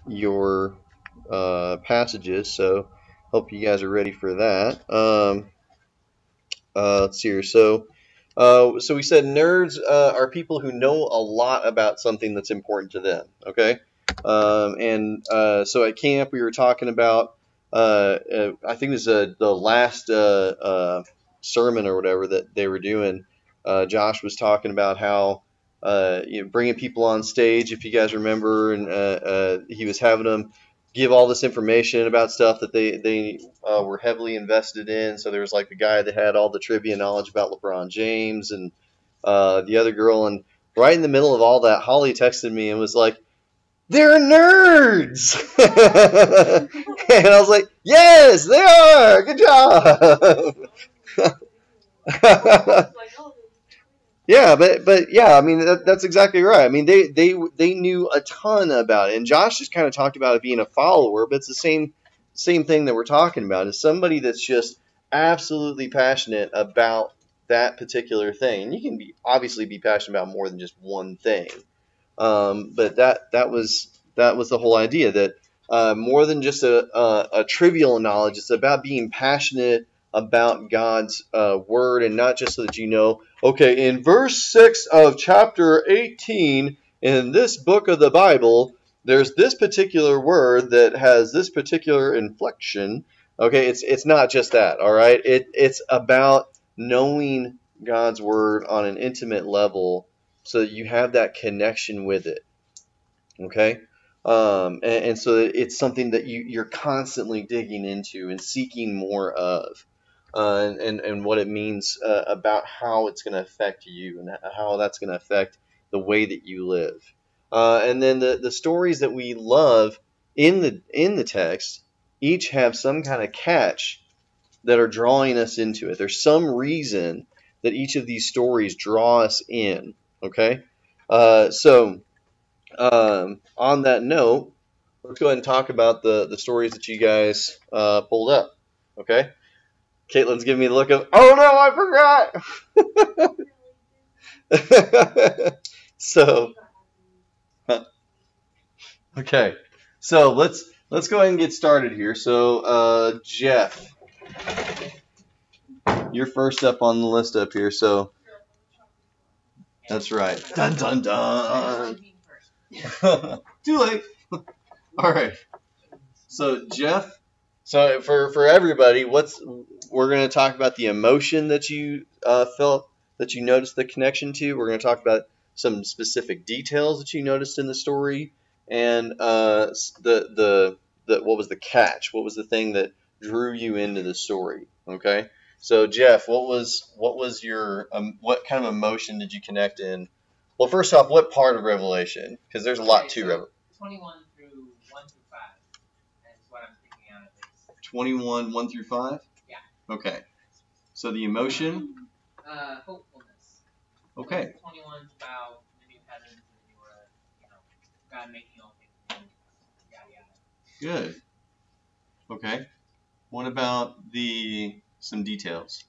your passages. So hope you guys are ready for that. Let's see here. So we said nerds are people who know a lot about something that's important to them. Okay, so at camp we were talking about. I think it was the last sermon or whatever that they were doing. Josh was talking about how bringing people on stage, if you guys remember, and he was having them give all this information about stuff that they were heavily invested in. So there was like the guy that had all the trivia knowledge about LeBron James and the other girl. And right in the middle of all that, Holly texted me and was like, "They're nerds!" And I was like, "Yes, they are! Good job!" Yeah, but yeah, I mean that's exactly right. I mean they knew a ton about it, and Josh just kind of talked about it being a follower, but it's the same thing that we're talking about. Is somebody that's just absolutely passionate about that particular thing. And you can be obviously be passionate about more than just one thing, but that was the whole idea that more than just a trivial knowledge, it's about being passionate about God's word, and not just so that you know, okay, in verse 6 of chapter 18 in this book of the Bible, there's this particular word that has this particular inflection. Okay, it's not just that, all right? It's about knowing God's word on an intimate level so that you have that connection with it. Okay, and so it's something that you're constantly digging into and seeking more of, and what it means about how it's going to affect you and how that's going to affect the way that you live. And then the stories that we love in the text each have some kind of catch that are drawing us into it. There's some reason that each of these stories draw us in. Okay, so on that note, let's go ahead and talk about the stories that you guys pulled up. Okay, Caitlin's giving me the look of, oh no, I forgot. So okay, so let's go ahead and get started here. So Jeff, you're first up on the list up here. So that's right. Dun dun dun. Too late. All right. So Jeff, so for everybody, we're going to talk about the emotion that you felt, that you noticed the connection to. We're going to talk about some specific details that you noticed in the story, and the what was the catch? What was the thing that drew you into the story? Okay. So Jeff, what was your what kind of emotion did you connect in? Well, first off, what part of Revelation? Because there's a lot to Revelation. 21 through 1 through 5. That's what I'm thinking out of this. 21, 1 through 5? Yeah. Okay. So the emotion? Hopefulness. Okay. 21 is about the new heavens and the new earth, God making all things new, yada yada. Good. Okay. What about some details?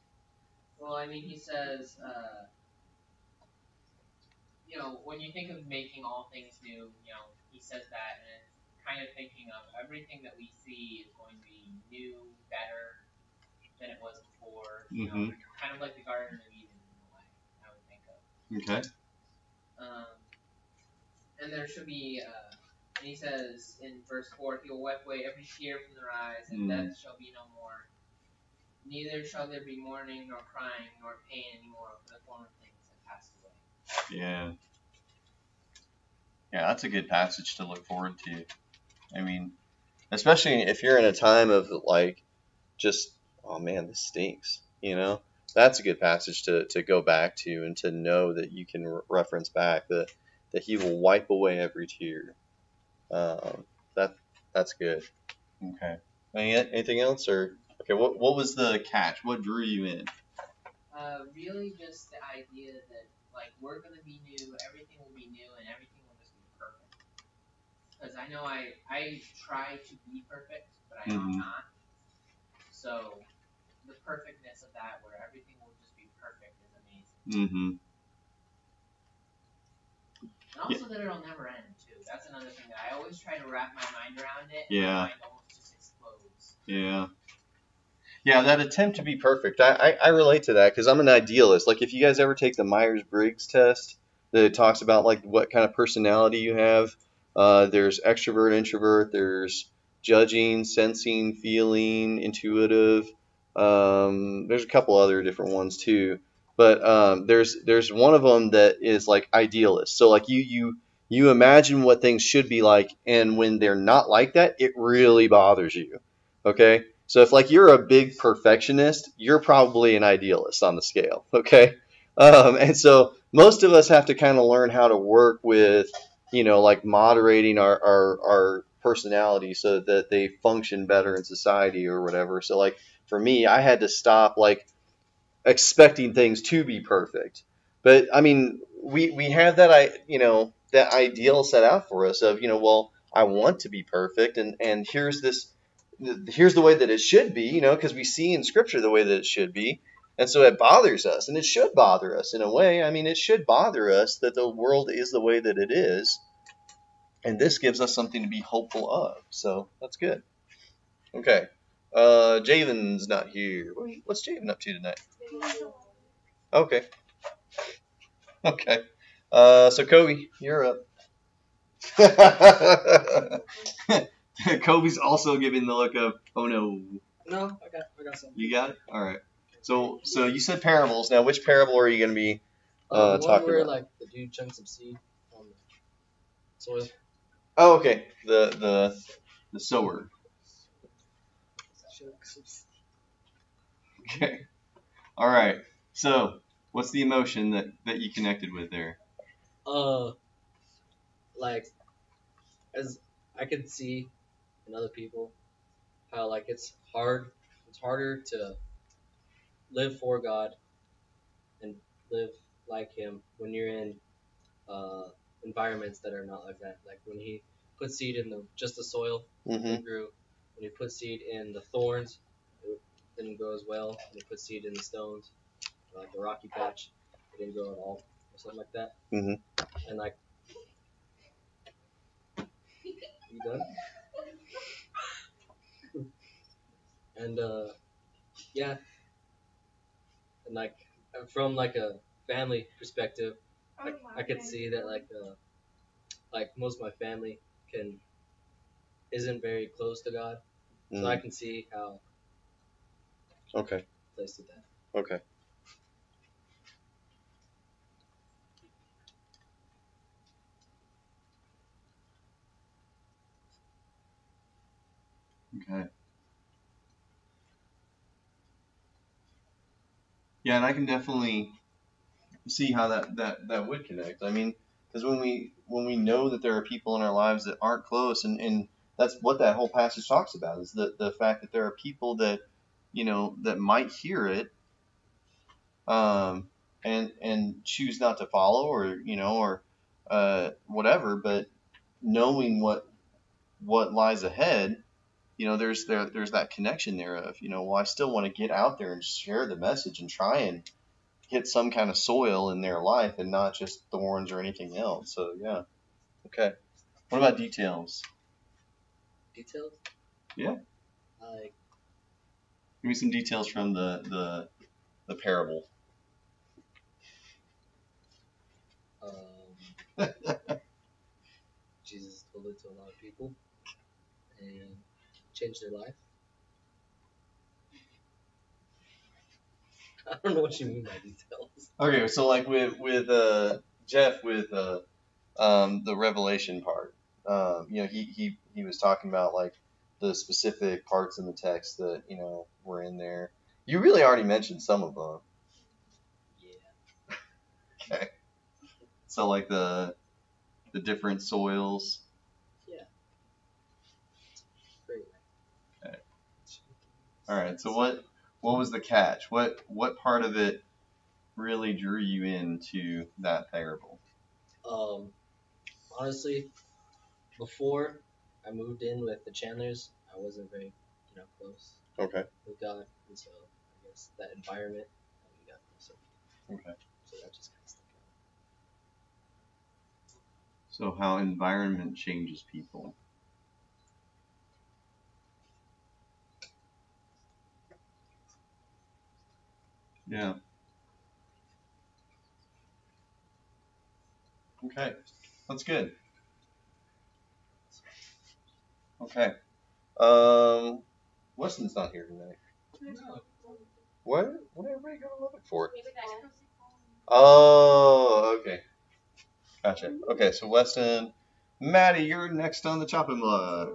Well, I mean, he says, when you think of making all things new, he says that, and it's kind of thinking of everything that we see is going to be new, better than it was before. Kind of like the Garden of Eden in a way, I would think of. Okay. And there should be, and he says in verse 4, he will wipe away every tear from their eyes, and death shall be no more. Neither shall there be mourning, nor crying, nor pain anymore, for the former things have passed away. Yeah. Yeah, that's a good passage to look forward to. I mean, especially if you're in a time of like, just, oh man, this stinks, That's a good passage to go back to and to know that you can reference back that he will wipe away every tear. That's good. Okay. Anything else, or okay? What was the catch? What drew you in? Really, just the idea that we're gonna be new, everything will be new, and everything will just be perfect. Because I know I try to be perfect, but I know I'm not. So the perfectness of that, where everything will just be perfect, is amazing. And also that it'll never end too. That's another thing that I always try to wrap my mind around it. Yeah. And my mind almost just explodes. Yeah. Yeah, that attempt to be perfect. I relate to that because I'm an idealist. Like, if you guys ever take the Myers-Briggs test that talks about, like, what kind of personality you have, there's extrovert, introvert, there's judging, sensing, feeling, intuitive. There's a couple other different ones too. But there's one of them that is, like, idealist. So, like, you imagine what things should be like, and when they're not like that, it really bothers you. Okay? So if, like, you're a big perfectionist, you're probably an idealist on the scale, okay? And so most of us have to kind of learn how to work with, like, moderating our personality so that they function better in society or whatever. So, like, for me, I had to stop, like, expecting things to be perfect. But I mean, we have that ideal set out for us of, well, I want to be perfect, and here's the way that it should be, because we see in Scripture the way that it should be. And so it bothers us, and it should bother us in a way. I mean, it should bother us that the world is the way that it is, and this gives us something to be hopeful of. So that's good. Okay. Javen's not here. What's Javen up to tonight? Okay. Okay. So Kobe, you're up. Kobe's also giving the look of, oh no. No, I got something. You got it? All right. So you said parables. Now, which parable are you going to be one talking where about? like the dude chunks some seed on the soil. Oh, okay. The sower. Okay. All right. So, what's the emotion that you connected with there? Like, as I could see in other people, how like it's harder to live for God and live like Him when you're in environments that are not like that. Like when He put seed in just the soil, it grew. When He put seed in the thorns, it didn't grow as well. When He put seed in the stones, like the rocky patch, it didn't grow at all, or something like that. And like, you done? And yeah, and like from like a family perspective, I could see that like most of my family isn't very close to God, so I can see how. Okay. Placed with that. Okay. Okay. Yeah, and I can definitely see how that would connect. I mean, because when we know that there are people in our lives that aren't close, and that's what that whole passage talks about, is the fact that there are people that that might hear it, and choose not to follow, or whatever, but knowing what lies ahead, there's that connection there of, well, I still want to get out there and share the message and try and hit some kind of soil in their life and not just thorns or anything else. So yeah. Okay. What about details? Details? Yeah. Like, give me some details from the parable. Jesus told it to a lot of people and changed their life. I don't know what you mean by details. Okay, so like with Jeff with the Revelation part, he was talking about like the specific parts in the text that were in there. You really already mentioned some of them. Yeah. Okay. So like the different soils. Yeah. Great. Okay. All right. So what was the catch? What part of it really drew you into that parable? Honestly, before I moved in with the Chandlers, I wasn't very, close. Okay. With God, and so I guess that environment we got closer. Okay. So that just kind of stuck So how environment changes people. Yeah. Okay. That's good. Okay. Weston's not here tonight. No. What did everybody go to Lubbock for? Oh, okay. Gotcha. Okay, so Weston, Maddie, you're next on the chopping block.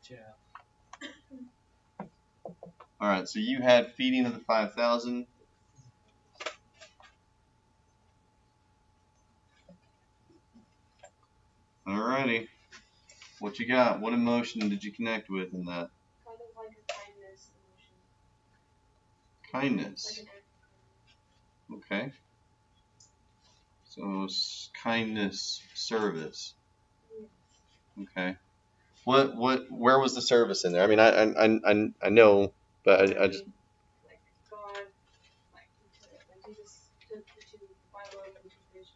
Yeah. All right, so you had feeding of the 5,000. Alrighty. What you got? What emotion did you connect with in that? Kind of like a kindness emotion. Kindness. Like an act of kindness. Okay. So kindness service. Yes. Okay. Where was the service in there? I mean, I know, but I just. Like God, like Jesus took the two Bible and two fish,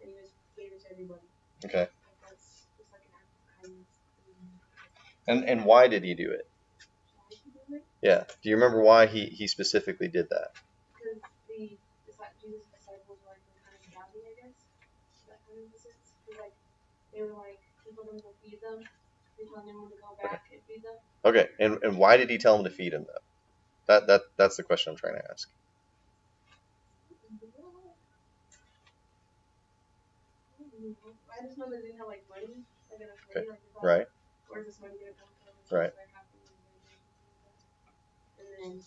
and he just gave it to everybody. Okay. Like that's just like an act of kindness. And why did he do it? Why did he do it? Yeah. Do you remember why he specifically did that? Because Jesus' disciples were like kind of doubting, I guess. That kind of sense. Because like they were like, people don't go feed them. They told them to go back and feed them. Okay. And why did he tell them to feed him though? That's the question I'm trying to ask. I just know that they didn't have like money, like enough money, like they thought, Right. where's this money gonna come from? Right. And then, say,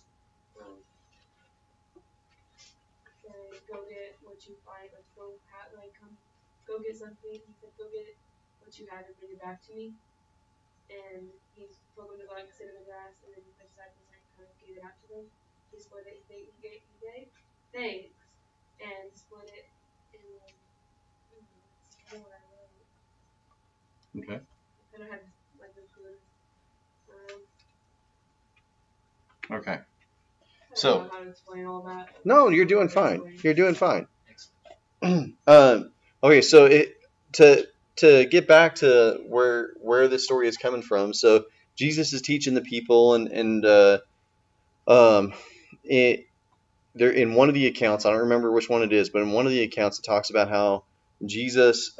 go get what you find, like go get something. He said, go get what you have and bring it back to me. And he told them to go like sit in the grass, and then the disciples like kind of gave it out to them. He split it. He gave thanks and split it, and then that's kind of what I wrote. Okay. I kind of had like the food. Okay. I So- don't know how to explain all that. No, you're doing fine. You're doing fine. Okay, so to get back to where this story is coming from. So Jesus is teaching the people, and there in one of the accounts, I don't remember which one it is, but in one of the accounts it talks about how Jesus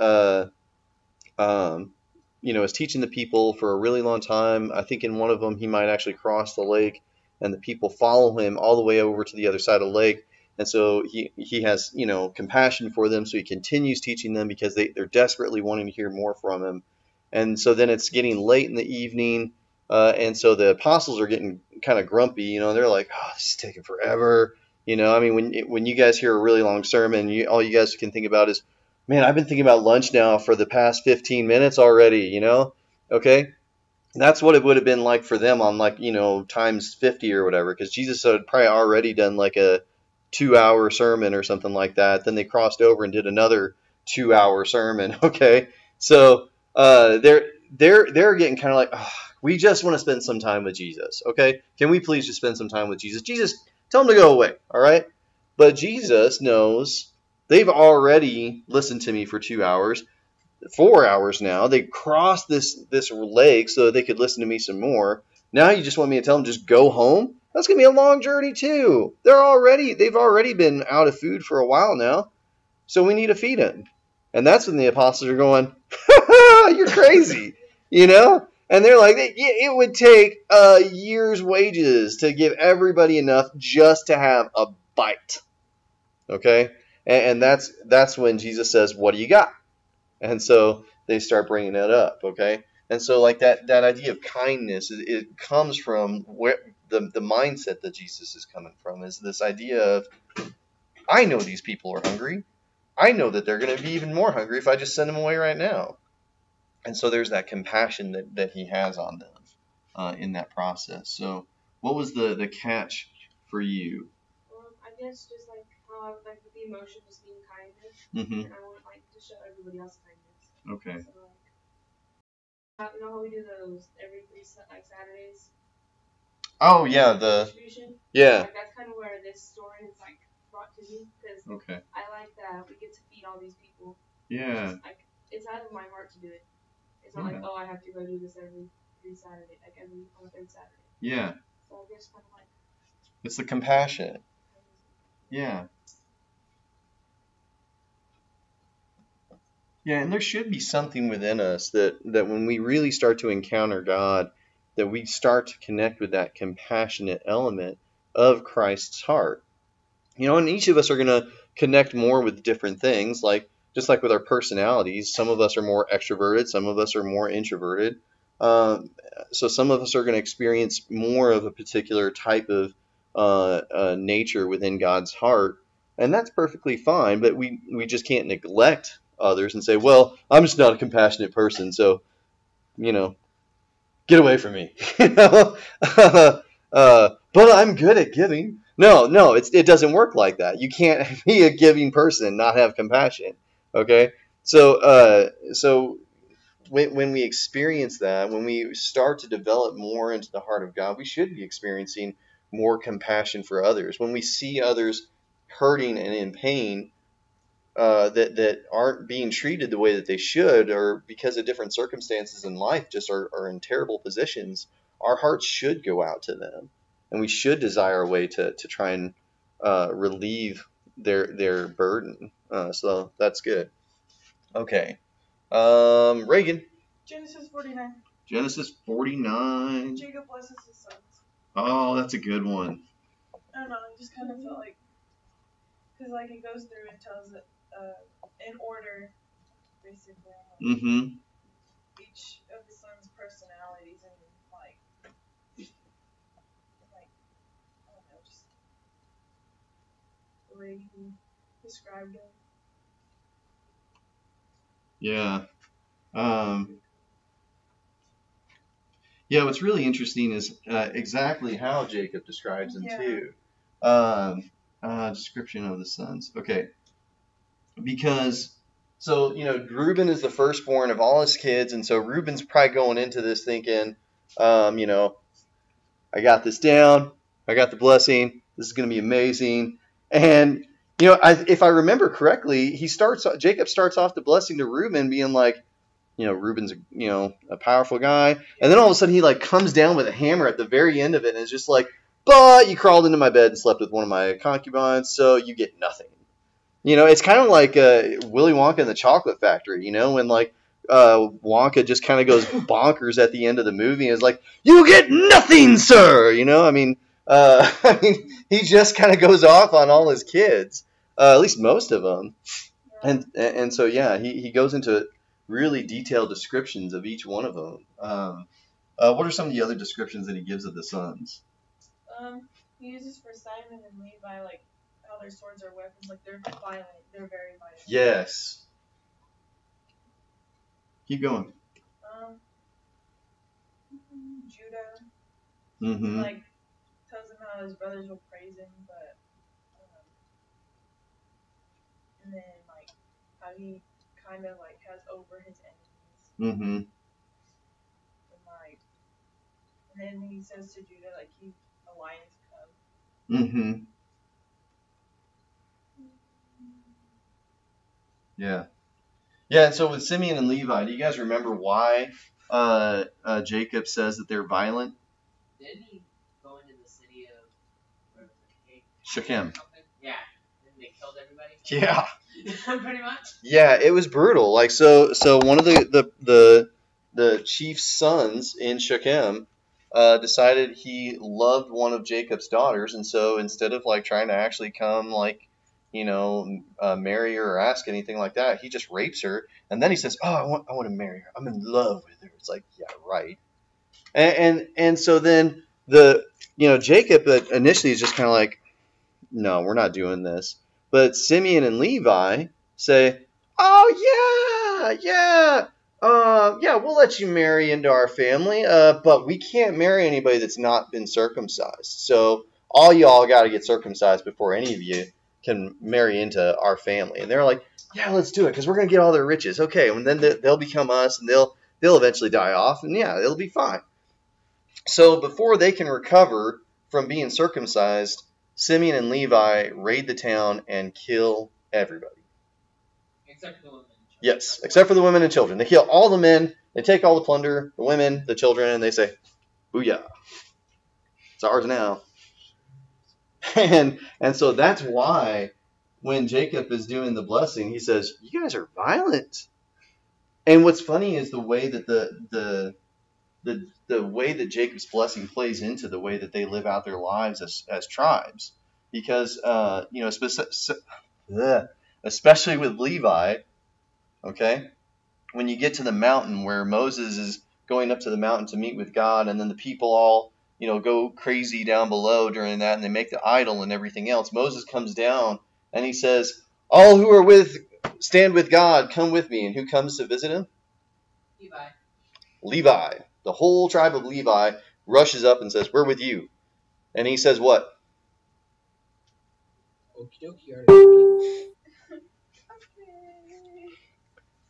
is teaching the people for a really long time. I think in one of them he might actually cross the lake, and the people follow him all the way over to the other side of the lake. And so he has, compassion for them. So he continues teaching them because they're desperately wanting to hear more from him. And so then it's getting late in the evening. And so the apostles are getting kind of grumpy. They're like, oh, this is taking forever. I mean, when you guys hear a really long sermon, all you guys can think about is, man, I've been thinking about lunch now for the past 15 minutes already, Okay. And that's what it would have been like for them on times 50 or whatever. Because Jesus had probably already done like a 2-hour sermon or something like that. Then they crossed over and did another 2-hour sermon. Okay, so they're getting kind of like, oh, we just want to spend some time with Jesus. Okay, can we please just spend some time with Jesus? Jesus, tell them to go away. All right, but Jesus knows they've already listened to me for 2 hours, 4 hours now. They crossed this lake so that they could listen to me some more. Now you just want me to tell them just go home? That's going to be a long journey too. They've already been out of food for a while now. So we need to feed them. And that's when the apostles are going, you're crazy, And they're like, it would take a year's wages to give everybody enough just to have a bite. Okay? And that's when Jesus says, what do you got? And so they start bringing that up, okay? And so like that idea of kindness, it comes from where the mindset that Jesus is coming from is this idea of, I know these people are hungry. I know that they're going to be even more hungry if I just send them away right now. And so there's that compassion that he has on them in that process. So what was the catch for you? I guess just like how I would like with the emotion just being kindness, Mm-hmm. and I want like to show everybody else kindness. Okay. So like, you know how we do those every 3 Saturdays? Oh yeah, Distribution? yeah. Like that's kind of where this story is like brought to me because Okay. I like that we get to feed all these people. Yeah. Just, like it's out of my heart to do it. It's not like, oh, I have to go do this every Saturday, like on the third Saturday. Yeah. So I guess kind of like. It's the compassion. Yeah. Yeah, and there should be something within us that when we really start to encounter God, that we start to connect with that compassionate element of Christ's heart. And each of us are going to connect more with different things, just like with our personalities. Some of us are more extroverted, some of us are more introverted. So some of us are going to experience more of a particular type of nature within God's heart, and that's perfectly fine, but we just can't neglect others and say, well, I'm just not a compassionate person, so, get away from me. But I'm good at giving. No, it doesn't work like that. You can't be a giving person and not have compassion. Okay? So when we experience that, when we start to develop more into the heart of God, we should be experiencing more compassion for others. When we see others hurting and in pain, that aren't being treated the way that they should, or because of different circumstances in life just are in terrible positions, our hearts should go out to them. And we should desire a way to try and relieve their burden. So that's good. Okay. Reagan. Genesis 49. Genesis 49. Jacob blesses his sons. Oh, that's a good one. I don't know, I just kind of felt like, because like it goes through and tells it in order, basically. Mm-hmm. Each of the sons' personalities and like I don't know, just the way he described it. Yeah. Yeah, what's really interesting is exactly how Jacob describes them too. Description of the sons. Okay. Because, so, Reuben is the firstborn of all his kids, and so Reuben's probably going into this thinking, I got this down, I got the blessing, this is going to be amazing. And, if I remember correctly, Jacob starts off the blessing to Reuben being like, Reuben's, a powerful guy. And then all of a sudden he comes down with a hammer at the very end of it and is just like, but you crawled into my bed and slept with one of my concubines, so you get nothing. It's kind of like Willy Wonka and the Chocolate Factory, when Wonka just kind of goes bonkers at the end of the movie and is like, you get nothing, sir! He just kind of goes off on all his kids, at least most of them. And so, yeah, he goes into really detailed descriptions of each one of them. What are some of the other descriptions that he gives of the sons? He uses for Simon and Levi, like, how their swords are weapons, like, they're violent, they're very violent. Yes. Keep going. Judah, Mm-hmm. like, tells him how his brothers will praise him, but, and then, like, how he kind of, like, has over his enemies. Mm-hmm. And, like, and then he says to Judah, like, he's a lion's cub. Mm-hmm. Yeah. Yeah, and so with Simeon and Levi, do you guys remember why Jacob says that they're violent? Didn't he go into the city of where was it? Shechem. Yeah. And they killed everybody? Yeah. Pretty much? Yeah, it was brutal. Like, so one of the chief's sons in Shechem decided he loved one of Jacob's daughters, and so instead of trying to actually come marry her or ask anything like that, he just rapes her, and then he says, "Oh, I want to marry her. I'm in love with her." It's like, yeah, right. And so then Jacob initially is just kind of like, no, we're not doing this. But Simeon and Levi say, "Oh yeah, we'll let you marry into our family, but we can't marry anybody that's not been circumcised. So all y'all got to get circumcised before any of you can marry into our family." And they're like, "Yeah, let's do it, because we're gonna get all their riches." Okay, and then they'll become us, and they'll eventually die off, and yeah, it'll be fine. So before they can recover from being circumcised, Simeon and Levi raid the town and kill everybody. Except the women and Yes, except for the women and children. They kill all the men. They take all the plunder, the women, the children, and they say, "Booyah! It's ours now." And so that's why when Jacob is doing the blessing, he says, "You guys are violent." And what's funny is the way that the way that Jacob's blessing plays into the way that they live out their lives as tribes, because especially with Levi, okay, when you get to the mountain where Moses is going up to the mountain to meet with God, and then the people all go crazy down below during that, and they make the idol and everything else. Moses comes down and he says, "All who are stand with God, come with me." And who comes to visit him? Levi. Levi. The whole tribe of Levi rushes up and says, "We're with you." And he says what? Okie dokie,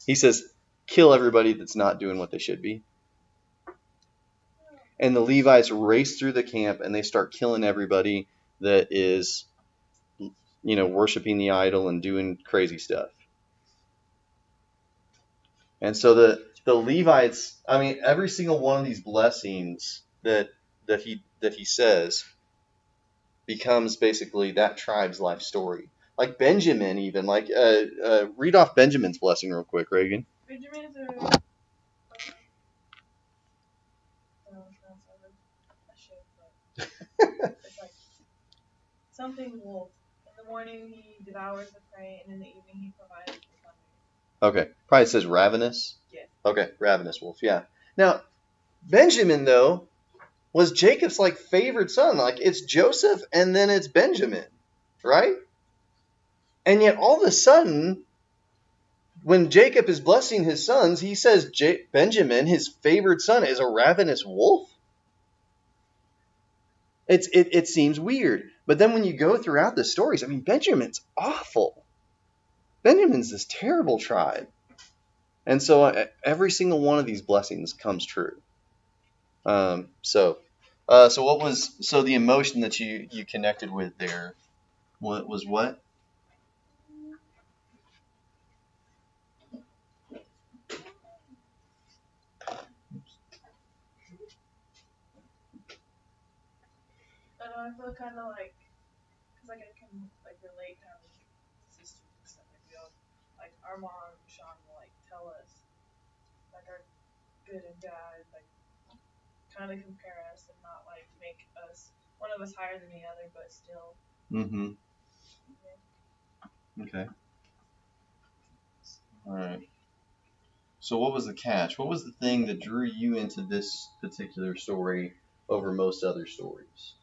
He says, "Kill everybody that's not doing what they should be." And the Levites race through the camp and they start killing everybody that is, worshiping the idol and doing crazy stuff. And so the Levites, I mean, every single one of these blessings that he says becomes basically that tribe's life story. Like Benjamin, even read off Benjamin's blessing real quick, Reagan. Benjamin is a. It's like something wolf. In the morning he devours the prey, and in the evening he provides for thunder. Okay, probably says ravenous. Yeah. Okay, ravenous wolf. Yeah. Now, Benjamin though was Jacob's favorite son. Like it's Joseph and then it's Benjamin, right? And yet all of a sudden, when Jacob is blessing his sons, he says Benjamin, his favorite son, is a ravenous wolf. It seems weird. But then when you go throughout the stories, I mean, Benjamin's awful. Benjamin's this terrible tribe. And so every single one of these blessings comes true. So the emotion that you connected with there, was what? I feel kind of like, because I can relate kind of with sisters and stuff. I feel like our mom, Sean, will tell us our good and bad, kind of compare us and not make us one of us higher than the other, but still. Mm-hmm. Okay. All right. So what was the catch? What was the thing that drew you into this particular story over most other stories?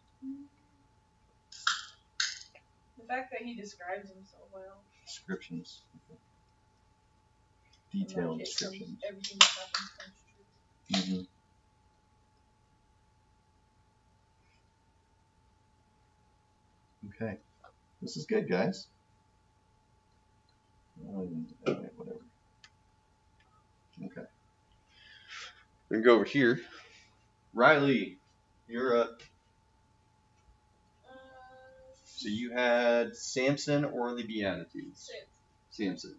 The fact that he describes him so well. Descriptions. Okay. Detailed descriptions. Everything that happens comes true. Mm-hmm. Okay. This is good, guys. Okay, whatever. Okay. We can go over here. Riley, you're up. So you had Samson or the Beatitudes? Samson.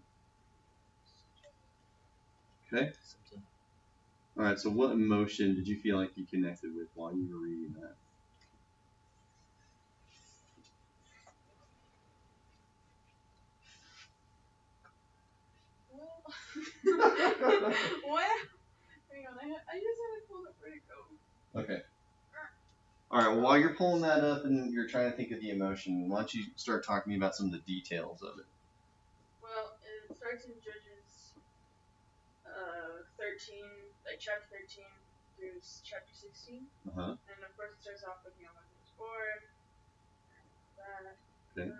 Okay. All right. So what emotion did you feel like you connected with while you were reading that? What? Hang on, I just had to pull it. Where'd it go? Okay. All right. Well, while you're pulling that up and you're trying to think of the emotion, why don't you start talking about some of the details of it? Well, it starts in Judges 13, chapter 13 through chapter 16. Uh-huh. And of course it starts off with Yom Kippur. Okay.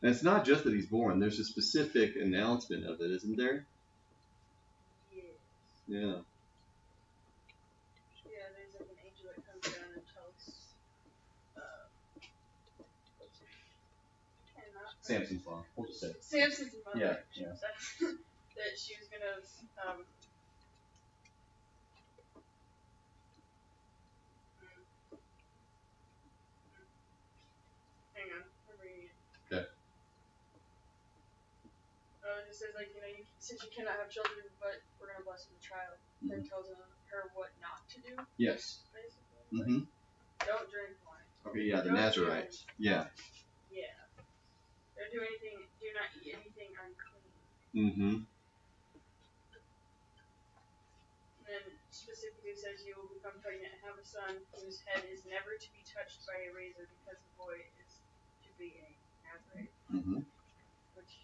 And it's not just that he's born. There's a specific announcement of it, isn't there? Yes. Yeah. Yeah, there's an angel that comes down and tells Samson's mom. We'll just say. Samson's mother. Yeah. That she was gonna hang on. it says like, you know, since you cannot have children, but we're gonna bless the child. Then tells her what not to do. Yes. Basically. Mm-hmm. Don't drink wine. Okay, yeah, the Don't Nazarites. Yeah. Yeah. Don't do anything. Do not eat anything unclean. Mm-hmm. And then specifically says you will become pregnant and have a son whose head is never to be touched by a razor because the boy is to be a Nazarite. Mm-hmm. Which.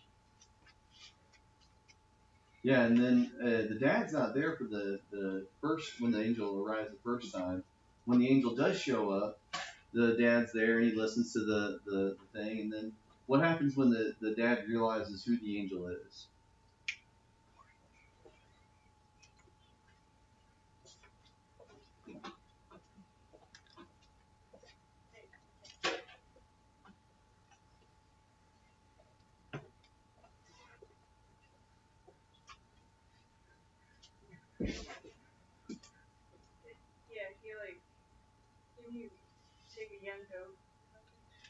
Yeah, and then the dad's not there for the first, when the angel arrives the first time. When the angel does show up, the dad's there and he listens to the thing. And then what happens when the dad realizes who the angel is? Yeah, he take a young goat.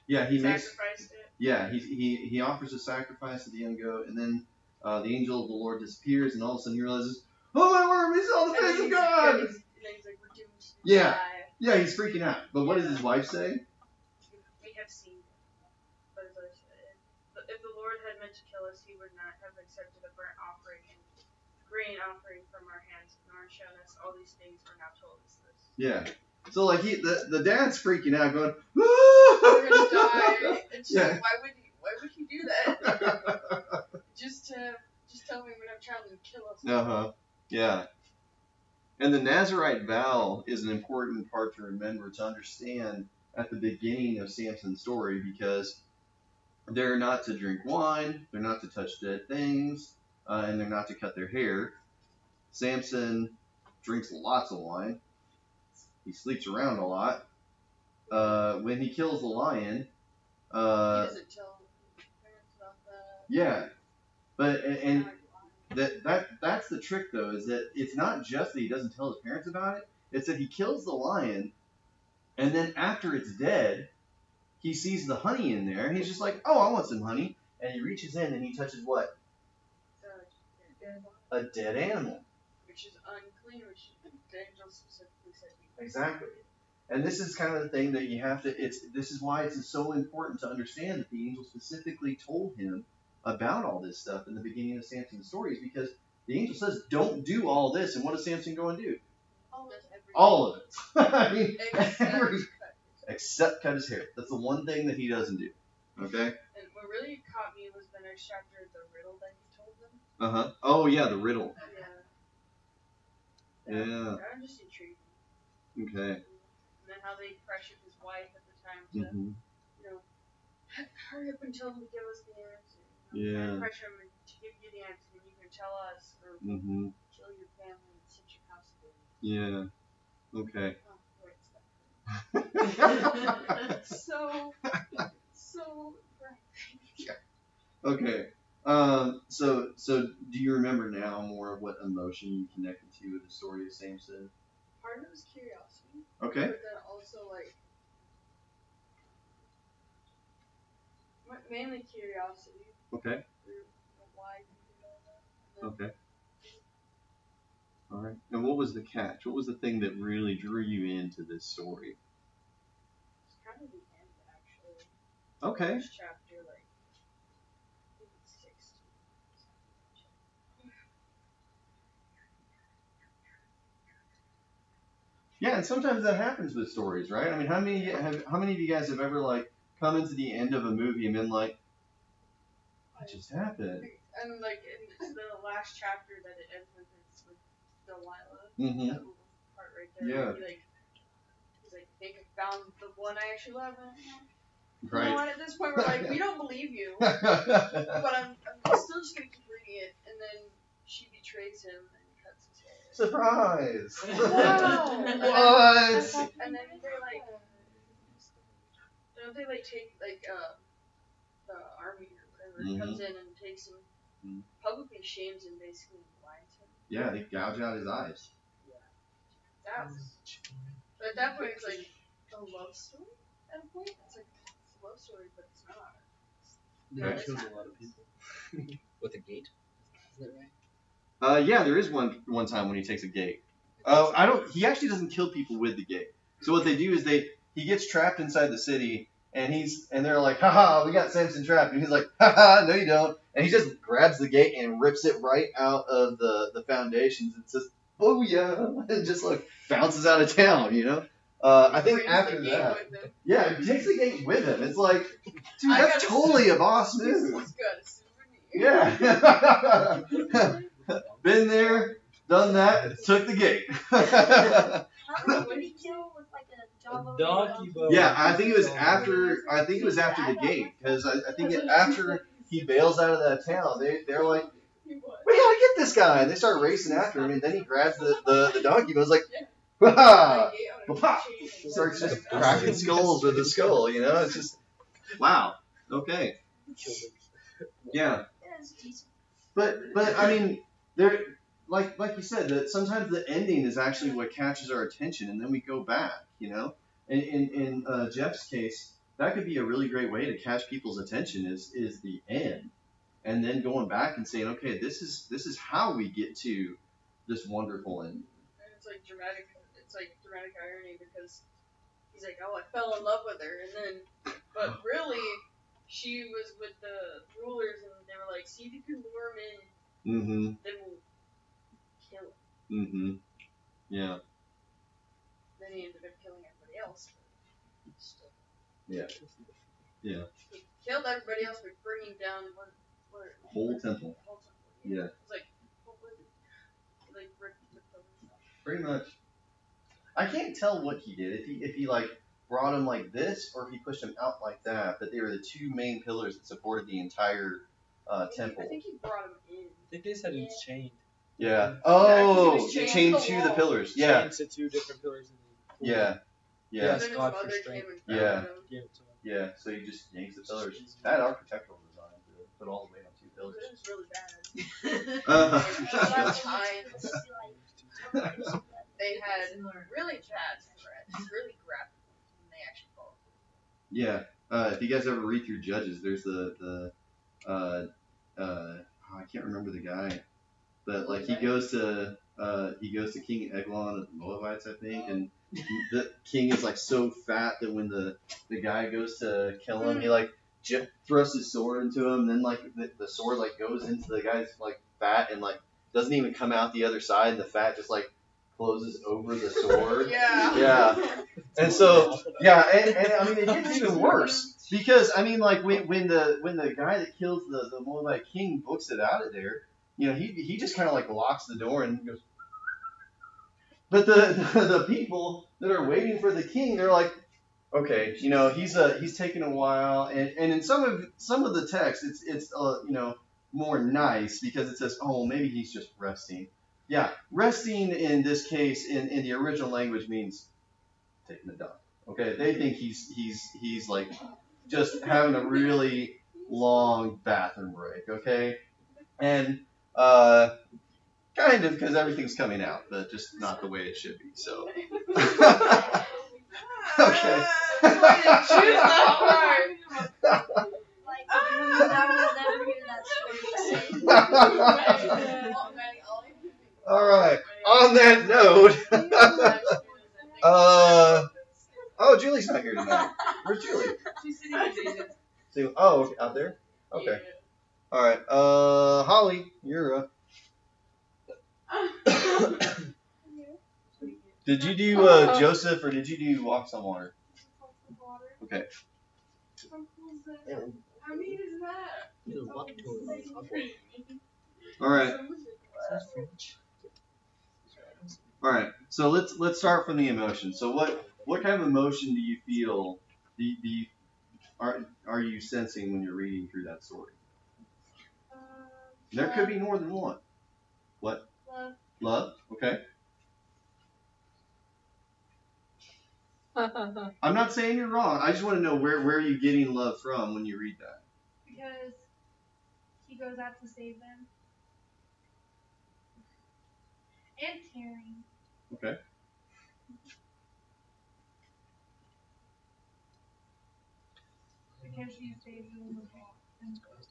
Yeah, he sacrificed it. Yeah, he offers a sacrifice to the young goat, and then the angel of the Lord disappears, and all of a sudden he realizes, oh my word, we saw the face of God! And he's like, we're doomed to Yeah. die. Yeah, he's freaking out. But what does his wife say? We have seen it. But as I said, if the Lord had meant to kill us, he would not have accepted a burnt offering and grain offering from our hands, nor shown us all these things, or now told us this. Yeah. So like the dad's freaking out, going, We're gonna die. It's Yeah. like, why would he do that? just tell me when I'm trying to kill us. Uh-huh. Yeah. And the Nazarite vow is an important part to remember, to understand at the beginning of Samson's story, because they're not to drink wine, they're not to touch dead things, and they're not to cut their hair. Samson drinks lots of wine. He sleeps around a lot. When he kills the lion, He doesn't tell his parents about that. yeah, but and that's the trick though, is that it's not just that he doesn't tell his parents about it. It's that he kills the lion, and then after it's dead, he sees the honey in there, and he's just like, oh, I want some honey, and he reaches in and he touches what? A dead animal. Which is unclean, which the angel specifically said. Exactly. And this is kind of the thing that you have to, this is why it's so important to understand that the angel specifically told him about all this stuff in the beginning of Samson's stories, because the angel says, don't do all this, and what does Samson go and do? All of it. I mean, except cut his hair. That's the one thing that he doesn't do. Okay? And what really caught me was the next chapter, the riddle that he told them. Uh-huh. Oh, yeah, the riddle. Yeah. Yeah. I'm just intrigued. Okay. And then how they pressured his wife at the time to, Mm-hmm. you know, hurry up and tell him to give us the answer. Yeah. And pressure him to give you the answer, and you can tell us, or Mm-hmm. kill your family and sit your house again. Yeah. Okay. Oh, wait, so Okay. So do you remember now more of what emotion you connected to with the story of Samson? part of it was curiosity, Okay. but then also like mainly curiosity. Okay. Why he did all that. And then Okay. All right. And what was the catch? What was the thing that really drew you into this story? it's kind of the end actually. Okay. First chapter, like I think it's 16. Yeah, and sometimes that happens with stories, right? I mean, how many of you guys have ever like come into the end of a movie and been like, what just happened? And like in the last chapter that it ends with Delilah. Mm-hmm. That little part right there. Yeah. He's like, I think I found the one I actually love. And, you know Right. what? At this point, we're like, we don't believe you, but I'm still just gonna keep reading it. And then she betrays him and cuts his hair. Surprise! Wow. What? And then they're like, don't they like take like the army or whatever comes in and takes him, Mhm. publicly shames him, basically blinds him. Yeah, they gouge out his eyes. That was. But at that point, it's like a love story. At a point, it's like it's a love story, but it's not. Yeah, Okay. it kills a lot of people. With a gate? Isn't it right? Yeah, there is one time when he takes a gate. He actually doesn't kill people with the gate. So what they do is he gets trapped inside the city, and they're like, haha, we got Samson trapped, and he's like, haha, no you don't, and he just grabs the gate and rips it right out of the foundations and says, booyah, and just like bounces out of town, you know. I think Brings after the gate that, with him. yeah, he takes the gate with him. It's like, dude, I that's got a totally a boss He's move. got a souvenir. Yeah. Been there, done that, took the gate. How did he kill with like a Java? Donkey boat. Yeah, I think it was after the gate, because I think after he bails out of that town, they're like, we gotta get this guy, and they start racing after him, and then he grabs the donkey boat, like, ha ha, starts just cracking skulls with the skull, you know. It's just wow. Okay. Yeah. But I mean, there, like you said, that sometimes the ending is actually what catches our attention, and then we go back, you know. In Jeff's case, that could be a really great way to catch people's attention is the end, and then going back and saying, okay, this is how we get to this wonderful ending. And it's like dramatic irony because he's like, oh, I fell in love with her, and then, but really, she was with the rulers, and they were like, see if you can lure him in, Mm-hmm. then we'll kill him. Mm-hmm. Yeah. Then he ended up killing everybody else. But still. Yeah. Yeah. He killed everybody else by bringing down what Whole temple. the whole temple. Yeah. It's like, what was it? Like ripped the pillars off. Pretty much. I can't tell what he did. If he like brought him like this, or if he pushed him out like that. But they were the two main pillars that supported the entire temple. I think he brought him in. I think they said it's chained. Yeah. Yeah, Oh, 'cause he was chained chained to to the the wall. pillars. Yeah. Chained to two different pillars. In the Yeah. Yeah. And Yes, then his God for mother came strength. and found Yeah. him. Give it to him. Yeah. So he just yanks the pillars. That architectural design to put all the weight on two It pillars. was really bad. Uh-huh. Sometimes they had really bad threats, really graphic ones, and they actually followed. Yeah. If you guys ever read through Judges, there's the I can't remember the guy, but like he goes to King Eglon of the Moabites, I think, and the king is like so fat that when the guy goes to kill him, he like thrusts his sword into him, and then like the sword like goes into the guy's like fat and like doesn't even come out the other side, and the fat just like closes over the sword. Yeah. Yeah. And so, yeah, and I mean, it gets even worse because I mean, like when the guy that kills the Moabite king books it out of there, you know, he just kind of like locks the door and goes. But the people that are waiting for the king, they're like, okay, you know, he's taking a while, and in some of the text, it's you know, more nice because it says, oh, maybe he's just resting. Yeah, resting in this case in the original language means taking a dump. Okay, they think he's like just having a really long bathroom break. Okay, and kind of because everything's coming out, but just not the way it should be. So okay. Choose that part. Like, I will never hear that story again. All right. On that note, oh, Julie's not here tonight. Where's Julie? She's sitting in the See, oh, okay, out there. Okay. All right. Holly, you're up. Did you do Joseph or did you do Walks on Water? Okay. How neat is that? All right. All right. So let's start from the emotion. So what kind of emotion do you feel? Are you sensing when you're reading through that story? There could be more than one. What? Love. Love? Okay. I'm not saying you're wrong. I just want to know where are you getting love from when you read that? Because he goes out to save them. And caring. Okay. Because she saves them in the fall. And because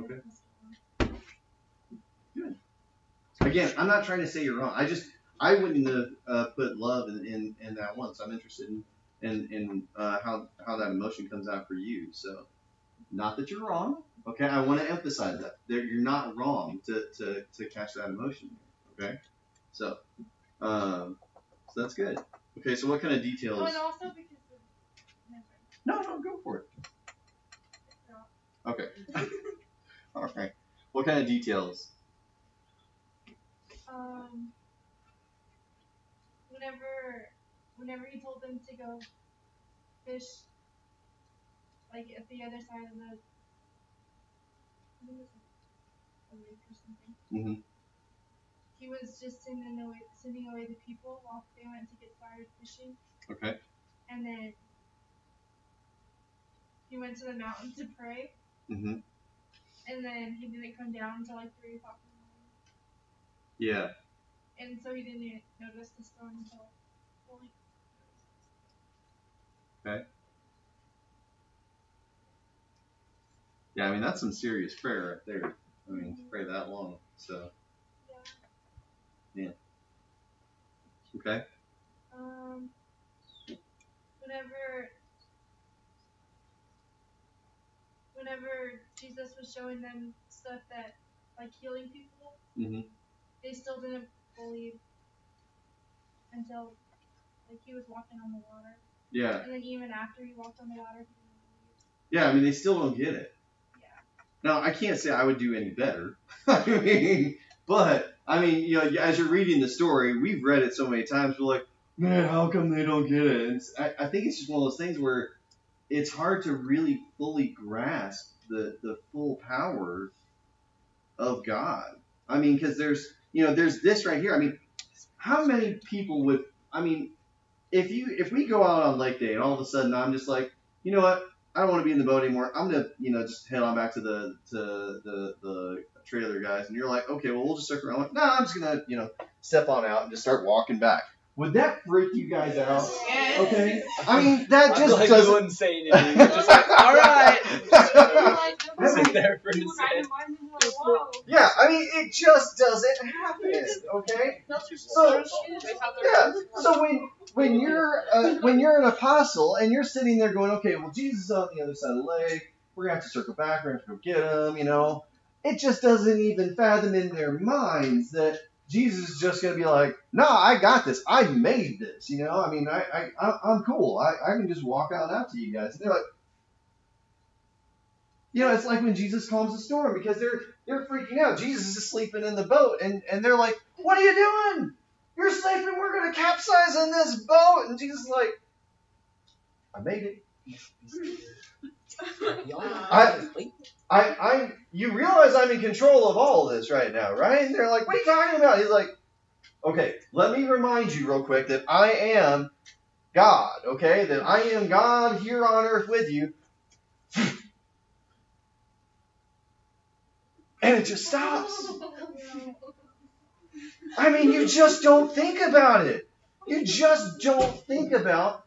Okay. of the storm. Good. again, I'm not trying to say you're wrong. I wouldn't have put love in that one. So I'm interested in how that emotion comes out for you. So not that you're wrong. Okay, I want to emphasize that you're not wrong to catch that emotion. Okay, so that's good. Okay, so what kind of details? Oh, and also because No, go for it. Okay. All right. What kind of details? Whenever he told them to go fish, like at the other side of the, I think it was like a lake or something. Mm-hmm. He was just sending away the people while they went to get tired fishing. Okay. And then he went to the mountain to pray. Mm-hmm. And then he didn't come down until like 3 o'clock in the morning. Yeah. And so he didn't even notice the storm until fully. Okay. Yeah, I mean that's some serious prayer right there. I mean, to pray that long. So. Yeah. Okay. Whenever Jesus was showing them stuff that, like healing people, Mm-hmm. they still didn't believe until, like, he was walking on the water. Yeah. And then even after he walked on the water, he didn't believe. Yeah, I mean, they still don't get it. Yeah. Now, I can't say I would do any better. But, I mean, you know, as you're reading the story, we've read it so many times, we're like, man, how come they don't get it? And I think it's just one of those things where it's hard to really fully grasp the full power of God. I mean, because there's this right here. I mean, how many people would, I mean, if we go out on Lake Day and all of a sudden I'm just like, you know what, I don't want to be in the boat anymore. I'm gonna, just head on back to the trailer, guys. And you're like, okay, well, we'll just circle around. I'm like, no, I'm just gonna, step on out and just start walking back. Would that freak you guys out? Yes. Okay. I mean, that just like doesn't. you wouldn't say anything. You're just like, all right. Sit there for a second. Yeah, I mean, it just doesn't happen. Okay. So yeah. So when you're an apostle and you're sitting there going, okay, well, Jesus is on the other side of the lake. We're gonna have to circle back. We're gonna have to go get him. It just doesn't even fathom in their minds that Jesus is just going to be like, no, I got this. I made this, I mean, I'm cool. I can just walk out to you guys. And they're like, it's like when Jesus calms the storm because they're freaking out. Jesus is sleeping in the boat and they're like, what are you doing? You're sleeping. We're going to capsize in this boat. And Jesus is like, I made it. You realize I'm in control of all of this right now, right? And they're like, what are you talking about? He's like, okay, let me remind you real quick that I am God, okay? That I am God here on earth with you. And it just stops. I mean, you just don't think about it. You just don't think about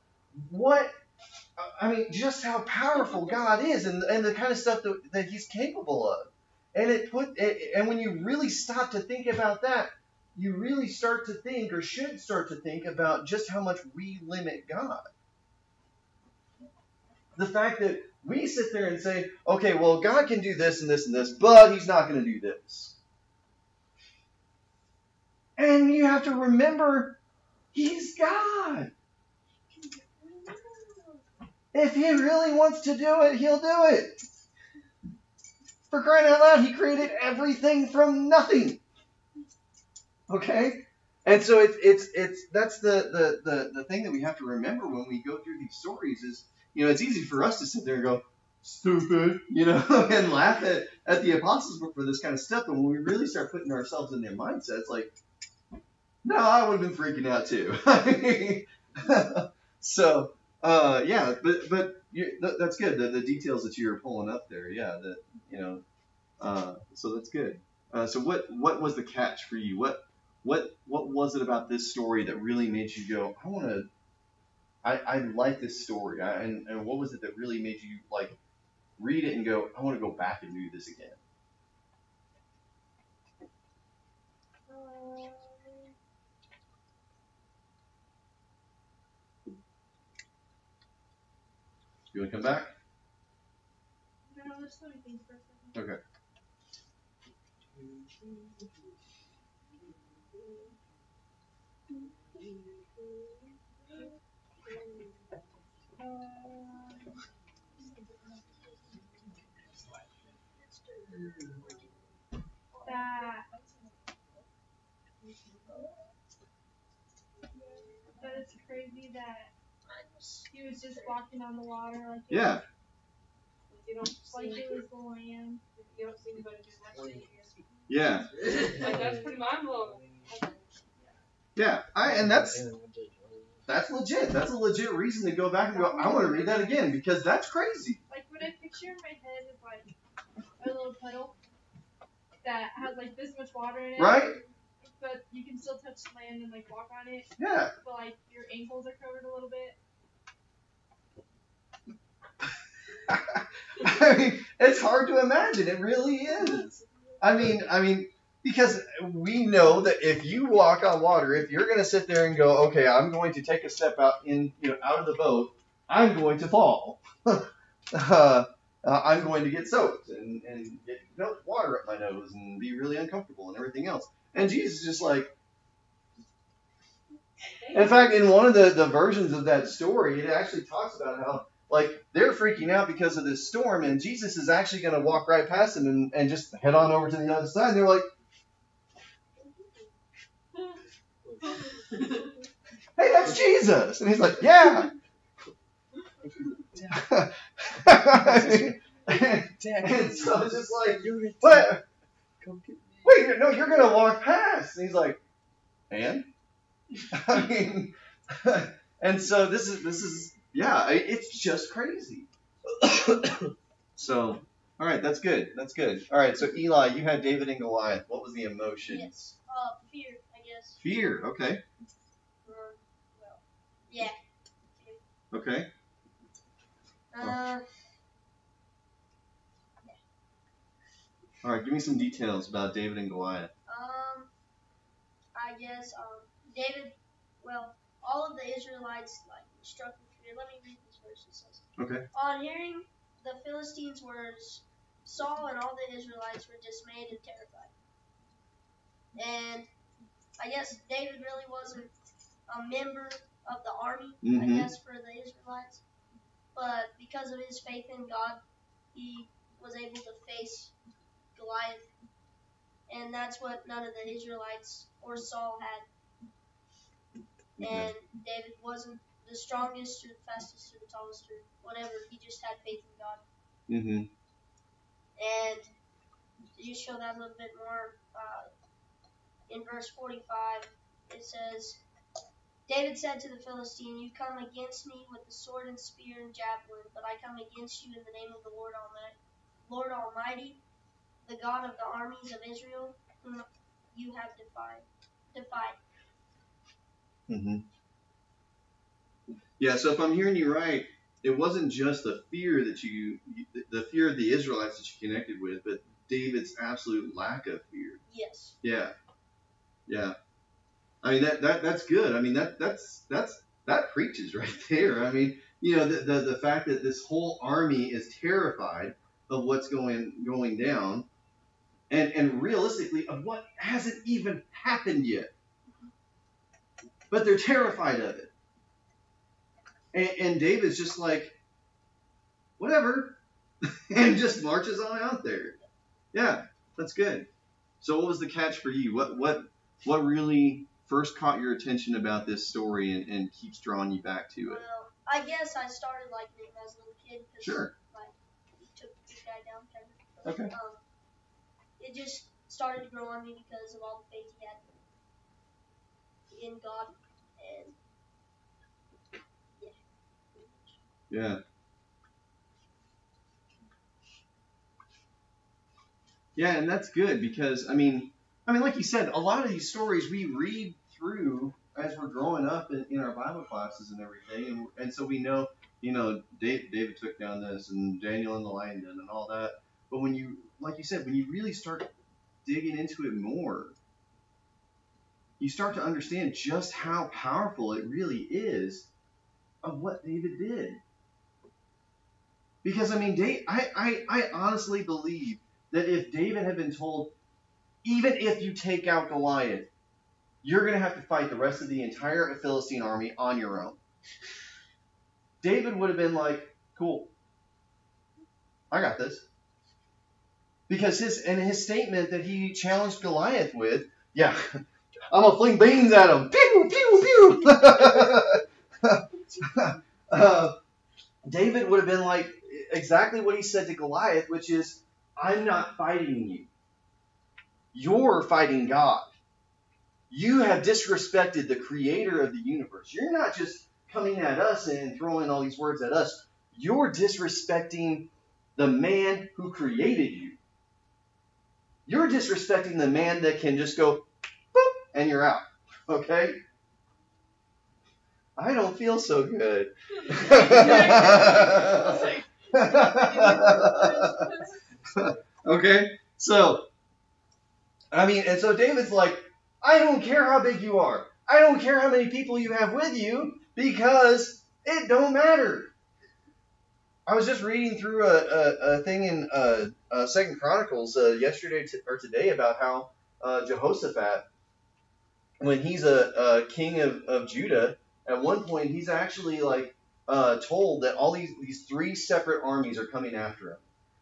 just how powerful God is and the kind of stuff that he's capable of. And when you really stop to think about that, you really start to think, or should start to think, about just how much we limit God. The fact that we sit there and say, okay, well, God can do this and this and this, but he's not going to do this. And you have to remember, he's God. If he really wants to do it, he'll do it. For crying out loud, he created everything from nothing. Okay? And so that's the thing that we have to remember when we go through these stories is, it's easy for us to sit there and go, stupid, and laugh at the apostles for this kind of stuff. But when we really start putting ourselves in their mindset, it's like, no, I would have been freaking out too. So, yeah, but that's good. The details that you're pulling up there, yeah, so that's good. So what was the catch for you? What was it about this story that really made you go, I like this story, and what was it that really made you like read it and go, I want to go back and do this again? You want to come back? No, there's so many things for a second. Okay. That it's crazy that he was just walking on the water like Yeah. Like you don't like see it was the lamb. you don't see anybody do that shit. Yeah. Like that's pretty mind blowing. Yeah. And that's legit. That's a legit reason to go back and go, I want to read that again because that's crazy. Like what I picture in my head is like a little puddle that has like this much water in it. Right? But you can still touch the land and like walk on it. Yeah. But like your ankles are covered a little bit. I mean, it's hard to imagine. It really is. I mean, because we know that if you walk on water, if you're going to sit there and go, okay, I'm going to take a step out out of the boat, I'm going to fall. I'm going to get soaked and get water up my nose and be really uncomfortable and everything else. And Jesus is just like, in fact, in one of the versions of that story, it actually talks about how, like, they're freaking out because of this storm, and Jesus is actually going to walk right past them and just head on over to the other side. And they're like, hey, that's Jesus. And he's like, yeah. And so it's just like, what? Wait, no, you're going to walk past. And he's like, and? I mean, and so this is, yeah, it's just crazy. So, all right, that's good. That's good. All right, so Eli, you had David and Goliath. What was the emotion? Yes. Fear, I guess. Fear, okay. Yeah. Okay. All right, give me some details about David and Goliath. I guess, David, well, all of the Israelites, like, struck with fear. Let me read this verse. It says, Okay. on hearing the Philistines' words, Saul and all the Israelites were dismayed and terrified. And I guess David really wasn't a member of the army, I guess, for the Israelites. But because of his faith in God, he was able to face Goliath. And that's what none of the Israelites or Saul had. And David wasn't the strongest or the fastest or the tallest or whatever. He just had faith in God. Mm-hmm. And to just show that a little bit more, in verse 45, it says, David said to the Philistine, you come against me with the sword and spear and javelin, but I come against you in the name of the Lord Almighty, the God of the armies of Israel, whom you have defied. Mm-hmm. Yeah, so if I'm hearing you right, it wasn't just the fear the fear of the Israelites that you connected with, but David's absolute lack of fear. Yes. Yeah. Yeah. I mean that's good. I mean that preaches right there. I mean, the fact that this whole army is terrified of what's going down, and realistically of what hasn't even happened yet. But they're terrified of it. And David's just like, whatever, and just marches on out there. Yeah, that's good. So what was the catch for you? What really first caught your attention about this story and keeps drawing you back to it? Well, I guess I started liking it as a little kid. Sure. Like, he took the guy down, kind of. Okay. It just started to grow on me because of all the faith he had in God. And yeah. Yeah, and that's good because I mean, like you said, a lot of these stories we read through as we're growing up in our Bible classes and everything, and so we know, David took down this and Daniel and the lion den and all that. But when you, like you said, when you really start digging into it more, you start to understand just how powerful it really is of what David did. Because, I mean, I honestly believe that if David had been told, even if you take out Goliath, you're going to have to fight the rest of the entire Philistine army on your own, David would have been like, cool, I got this. Because his statement that he challenged Goliath with, yeah, I'm going to fling beans at him. Pew, pew, pew. David would have been like exactly what he said to Goliath, which is, I'm not fighting you. You're fighting God. You have disrespected the creator of the universe. You're not just coming at us and throwing all these words at us. You're disrespecting the man who created you. You're disrespecting the man that can just go, boop, and you're out. Okay? I don't feel so good. Okay? So, I mean, and so David's like, I don't care how big you are. I don't care how many people you have with you, because it don't matter. I was just reading through a thing in 2 Chronicles yesterday or today about how Jehoshaphat, when he's a king of Judah, at one point he's actually like told that all these three separate armies are coming after him.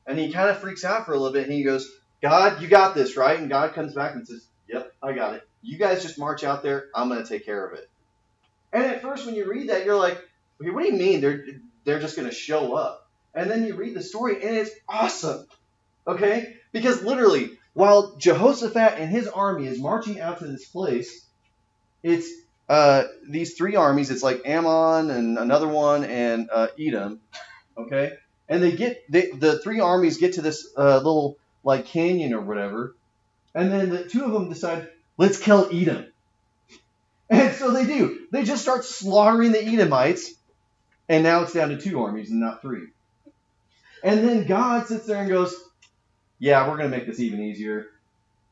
And he kind of freaks out for a little bit, and he goes, God, you got this, right? And God comes back and says, yep, I got it. You guys just march out there. I'm going to take care of it. And at first when you read that, you're like, okay, what do you mean they're just going to show up? And then you read the story, and it's awesome. Okay? Because literally, while Jehoshaphat and his army is marching out to this place, it's these three armies. It's like Ammon and another one and Edom. Okay? And the three armies get to this little like canyon or whatever, and then the two of them decide, let's kill Edom. And so they do. They just start slaughtering the Edomites, and now it's down to two armies and not three. And then God sits there and goes, yeah, we're going to make this even easier.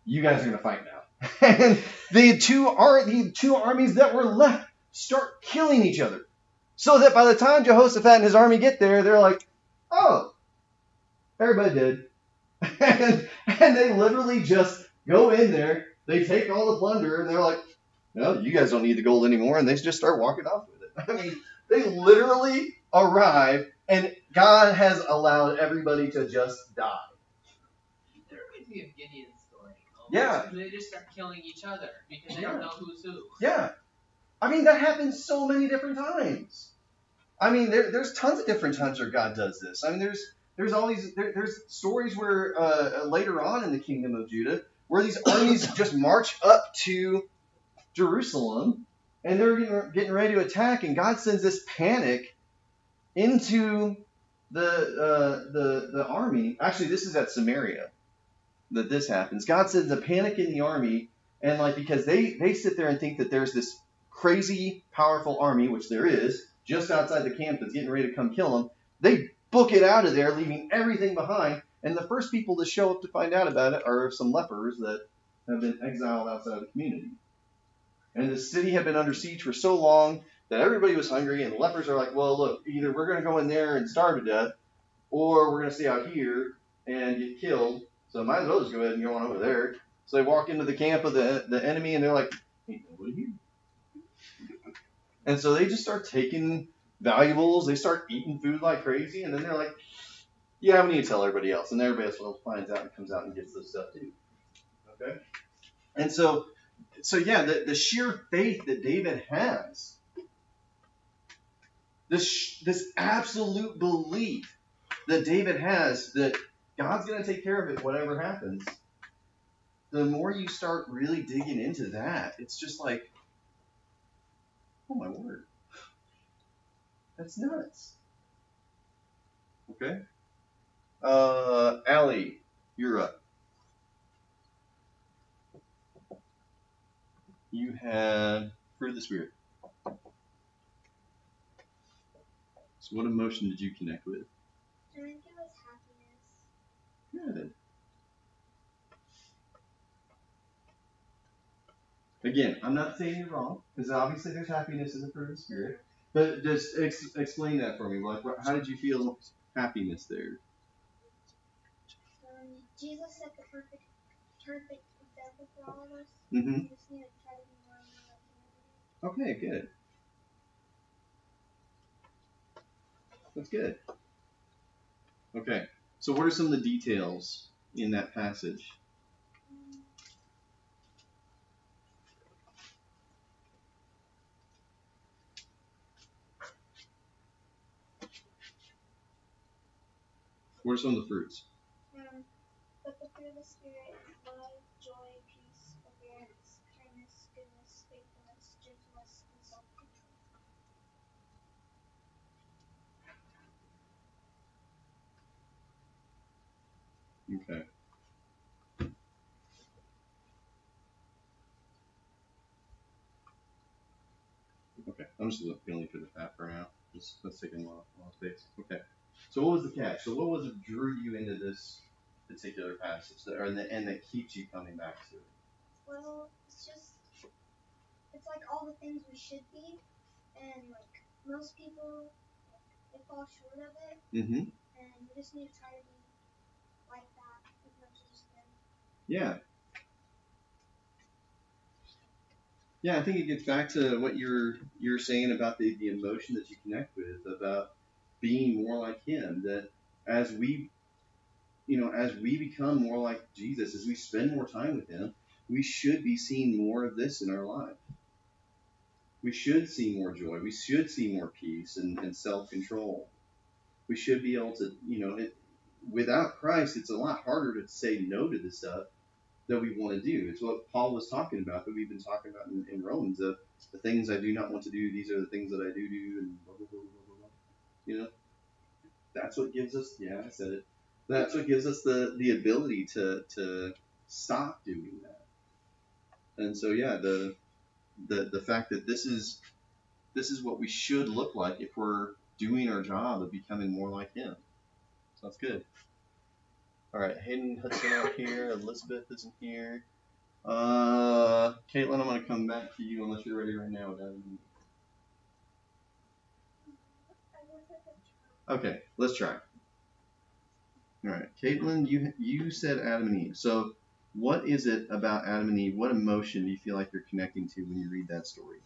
You guys are going to fight now. And the two armies that were left start killing each other. So that by the time Jehoshaphat and his army get there, they're like, oh, everybody did. And they literally just go in there, they take all the plunder, and they're like, no, you guys don't need the gold anymore, and they just start walking off with it. I mean, they literally arrive, and God has allowed everybody to just die. That reminds me of Gideon's story. Yeah. They just start killing each other because they don't know who's who. Yeah. I mean, that happens so many different times. I mean, there's tons of different times where God does this. I mean, there's all these, there's stories where later on in the kingdom of Judah, where these armies just march up to Jerusalem, and they're getting ready to attack, and God sends this panic into the army. Actually, this is at Samaria that this happens. God sends a panic in the army, and like because they sit there and think that there's this crazy powerful army, which there is, just outside the camp that's getting ready to come kill them. They book it out of there, leaving everything behind, and the first people to show up to find out about it are some lepers that have been exiled outside of the community. And the city had been under siege for so long that everybody was hungry, and the lepers are like, well, look, either we're going to go in there and starve to death, or we're going to stay out here and get killed, so might as well just go ahead and go on over there. So they walk into the camp of the enemy, and they're like, ain't nobody here. And so they just start taking valuables, they start eating food like crazy, and then they're like, yeah, we need to tell everybody else. And everybody else finds out and comes out and gets this stuff too. Okay? And so yeah, the sheer faith that David has, this absolute belief that David has that God's going to take care of it, whatever happens, the more you start really digging into that, it's just like, oh my word, that's nuts. Okay? Allie, you're up. You had fruit of the Spirit. So what emotion did you connect with? I think it was happiness. Good. Again, I'm not saying you're wrong, because obviously there's happiness in the fruit of the Spirit. But just explain that for me. Like, how did you feel happiness there. Jesus set the perfect example for all of us. Mm-hmm. We just need to try to be more and more like him. Okay, good. That's good. Okay, so what are some of the details in that passage? What are some of the fruits? But the fruit of the Spirit is love, joy, peace, forbearance, kindness, goodness, faithfulness, gentleness, and self-control. Okay. Okay, I'm just feeling for the fat for now. Let's take a lot of space. Okay. So what was the catch? So what was it drew you into this particular passage and that keeps you coming back to it? Well, it's like all the things we should be, and like most people, they fall short of it, Mm-hmm. and we just need to try to be like that as much as we can. Yeah. Yeah, I think it gets back to what you're saying about the emotion that you connect with, about being more like him. That as we become more like Jesus, as we spend more time with him, we should be seeing more of this in our life. We should see more joy. We should see more peace and self-control. We should be able to, without Christ, it's a lot harder to say no to the stuff that we want to do. It's what Paul was talking about, that we've been talking about in Romans. The things I do not want to do, these are the things that I do, and blah, blah, blah, blah, blah. That's what gives us, yeah, I said it. That's what gives us the ability to stop doing that. And so, yeah, the fact that this is what we should look like if we're doing our job of becoming more like him. So that's good. All right, Hayden Hudson out here. Elizabeth isn't here. Caitlin, I'm going to come back to you unless you're ready right now. Okay, let's try. All right, Caitlin, you said Adam and Eve. So what is it about Adam and Eve? What emotion do you feel like you're connecting to when you read that story?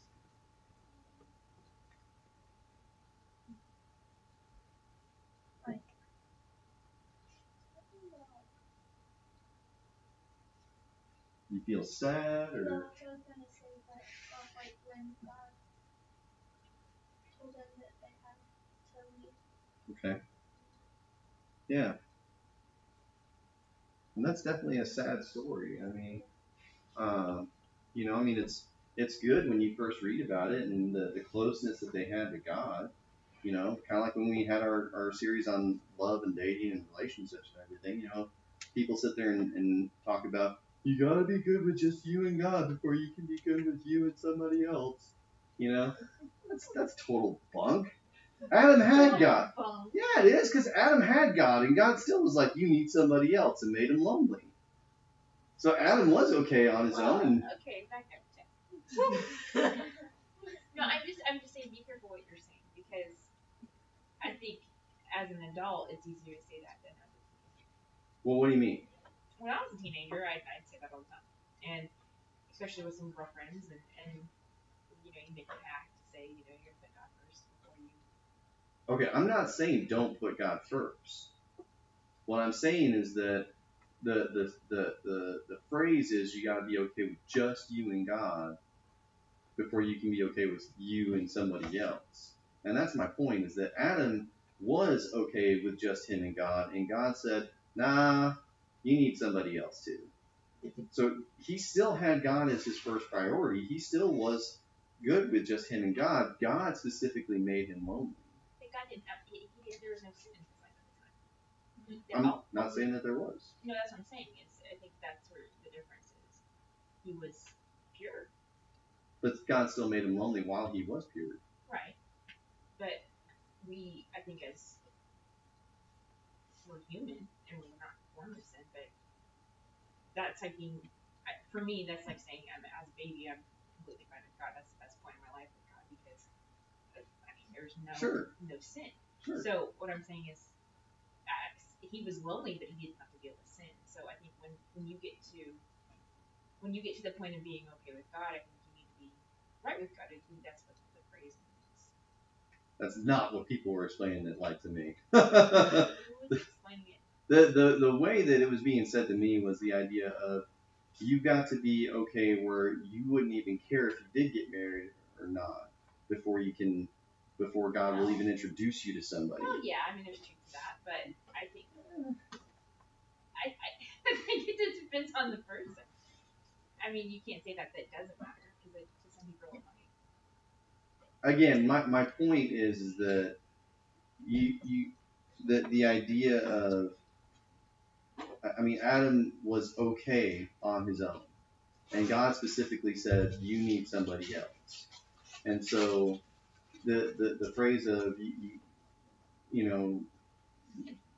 You feel sad, or? No, I was gonna say that, like when God told them that they had to leave. Okay. Yeah. And that's definitely a sad story. I mean, it's good when you first read about it and the closeness that they had to God. Kind of like when we had our series on love and dating and relationships and everything. People sit there and talk about, you gotta be good with just you and God before you can be good with you and somebody else. That's total bunk. Adam had God. Yeah, it is, because Adam had God, and God still was like, you need somebody else, and made him lonely. So Adam was okay on his own. And okay, back up. No, I'm just saying, be careful what you're saying, because I think as an adult, it's easier to say that than as a teenager. Well, what do you mean? When I was a teenager, I'd say that all the time, and especially with some girlfriends, and you make a pact to say, you're gonna put God first before you. Okay, I'm not saying don't put God first. What I'm saying is that the phrase is you gotta be okay with just you and God before you can be okay with you and somebody else. And that's my point, is that Adam was okay with just him and God said, nah, you need somebody else too. So he still had God as his first priority. He still was good with just him and God. God specifically made him lonely. But God didn't. There was no sin in his life at the time. I'm not saying that there was. No, that's what I'm saying. I think that's where the difference is. He was pure. But God still made him lonely while he was pure. Right. But I think as we're human and we're not born with sin, but that's like for me, that's like saying as a baby, I'm completely fine with God. That's the best point in my life with God, because there's no sin. Sure. So what I'm saying is, he was lonely, but he didn't have to deal with sin. So I think when you get to the point of being okay with God, I think you need to be right with God. I think that's what the phrase means. That's not what people were explaining it like to me. Who was explaining it? The way that it was being said to me was the idea of you got to be okay where you wouldn't even care if you did get married or not before God will even introduce you to somebody. Well, yeah, I mean, there's truth to that, but I think I think it just depends on the person. I mean, you can't say that doesn't matter because to some people it might. Again, my point is that the idea of, I mean, Adam was okay on his own, and God specifically said you need somebody else, and so the phrase of you know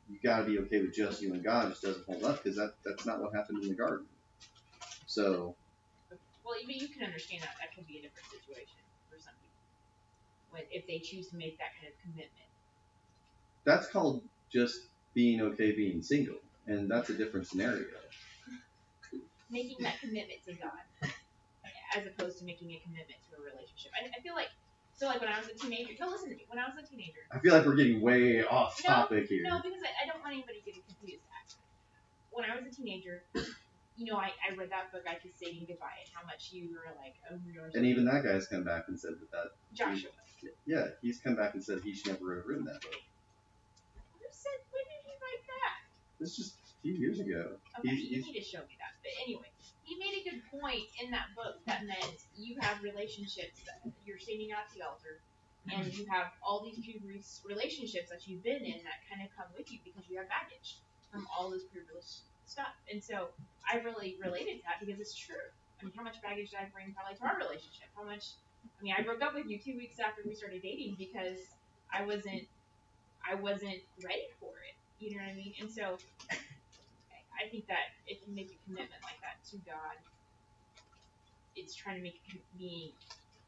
you got to be okay with just you and God just doesn't hold up because that's not what happened in the garden. So. Well, even you can understand that could be a different situation for some people if they choose to make that kind of commitment. That's called just being okay being single, and that's a different scenario. Making that commitment to God, as opposed to making a commitment to a relationship. I feel like, so like when I was a teenager, listen to me, when I was a teenager. I feel like we're getting way off topic here. No, because I don't want anybody getting confused. When I was a teenager, I read that book, I Kissed Satan Goodbye, and how much you were like, oh my gosh. And even that guy's come back and said that. Joshua. Yeah, he's come back and said he should never have written that book. When did he write that? This is just a few years ago. Okay, you need to show me that. But anyway, he made a good point in that book that meant you have relationships that you're standing at the altar, and you have all these previous relationships that you've been in that kind of come with you because you have baggage from all this previous stuff. And so I really related to that because it's true. I mean, how much baggage did I bring probably to our relationship? I broke up with you 2 weeks after we started dating because I wasn't ready for it. You know what I mean? And so I think that if you make a commitment like that to God, it's trying to make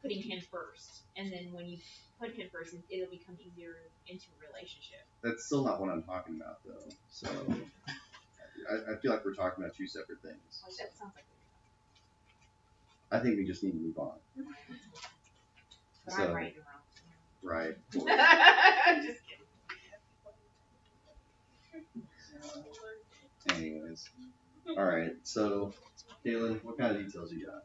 putting Him first. And then when you put Him first, it'll become easier into a relationship. That's still not what I'm talking about, though. So I feel like we're talking about two separate things. Like that sounds like I think we just need to move on. But I'm right and wrong. Right. I'm just kidding. Anyways. Alright, so, Kaylin, what kind of details you got?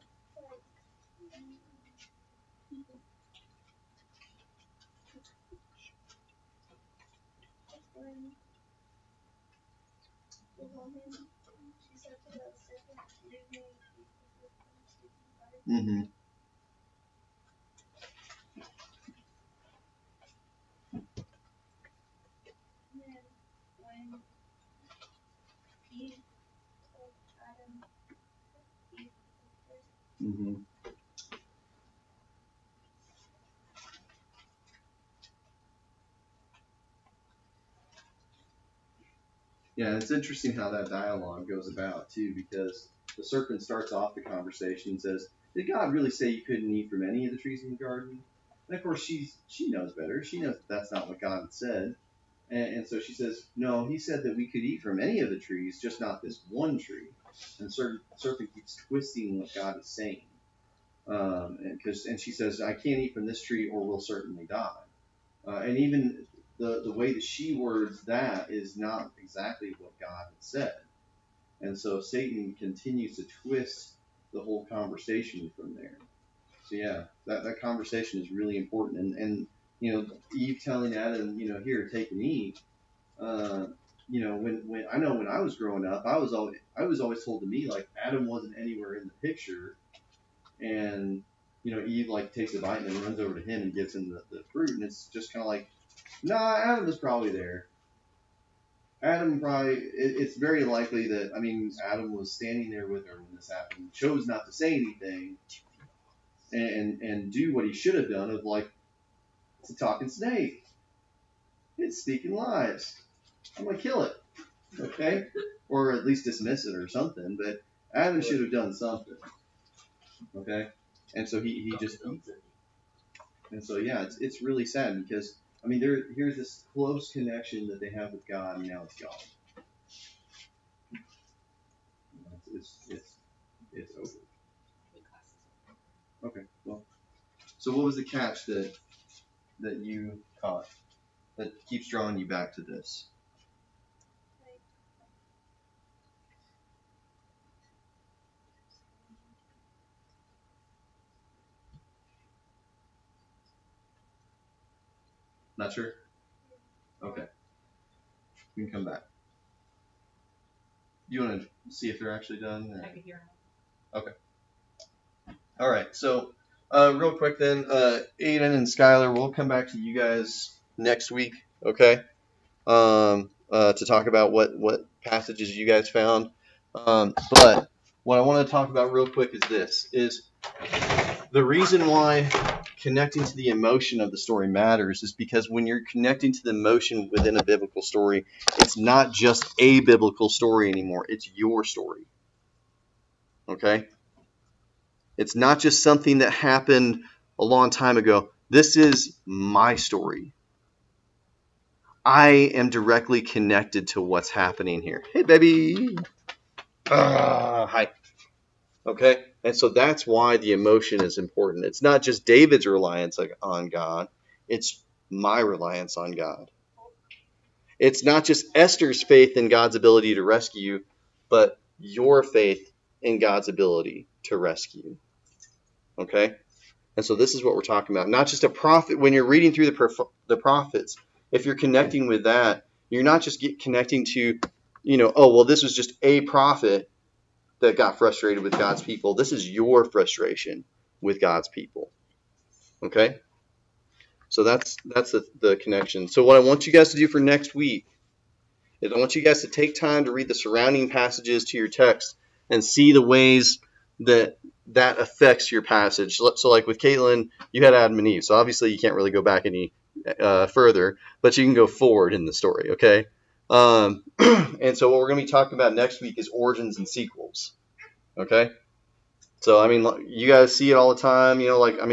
Mm-hmm. Mm-hmm. Yeah, it's interesting how that dialogue goes about, too, because the serpent starts off the conversation and says, did God really say you couldn't eat from any of the trees in the garden? And, of course, she knows better. She knows that that's not what God had said. And so she says, no, he said that we could eat from any of the trees, just not this one tree. And the serpent keeps twisting what God is saying. And she says, I can't eat from this tree or we'll certainly die. And even the way that she words that is not exactly what God had said. And so Satan continues to twist the whole conversation from there. So yeah, that conversation is really important. And Eve telling Adam, here, take and eat. When I was growing up, I was always told to me, like, Adam wasn't anywhere in the picture. And, Eve, like, takes a bite and then runs over to him and gives him the fruit. And it's just kind of like, nah, Adam was probably there. It's very likely that, Adam was standing there with her when this happened, chose not to say anything, and do what he should have done of, like, it's a talking snake. It's speaking lies. I'm going to kill it. Okay? Or at least dismiss it or something, but Adam should have done something. Okay? And so he just eats it. And so, yeah, it's really sad because, here's this close connection that they have with God, and now it's gone. it's over. Okay, well, so what was the catch that you caught that keeps drawing you back to this? Not sure? Okay. We can come back. You want to see if they're actually done? Or? I could hear Okay. All right. So, real quick then, Aiden and Skylar, we'll come back to you guys next week, okay? To talk about what passages you guys found. But what I want to talk about real quick is this: is the reason why connecting to the emotion of the story matters is because when you're connecting to the emotion within a biblical story, it's not just a biblical story anymore. It's your story. Okay? It's not just something that happened a long time ago. This is my story. I am directly connected to what's happening here. Hey, baby. Hi. Okay? And so that's why the emotion is important. It's not just David's reliance on God. It's my reliance on God. It's not just Esther's faith in God's ability to rescue, but your faith in God's ability to rescue. Okay? And so this is what we're talking about. Not just a prophet. When you're reading through the prophets, if you're connecting with that, you're not just connecting to, oh, well, this was just a prophet that got frustrated with God's people. This is your frustration with God's people. Okay? So that's the connection. So what I want you guys to do for next week is I want you guys to take time to read the surrounding passages to your text and see the ways that affects your passage. So like with Caitlin, you had Adam and Eve. So obviously you can't really go back any further, but you can go forward in the story, okay? And so what we're going to be talking about next week is origins and sequels, okay? So, I mean, you guys see it all the time,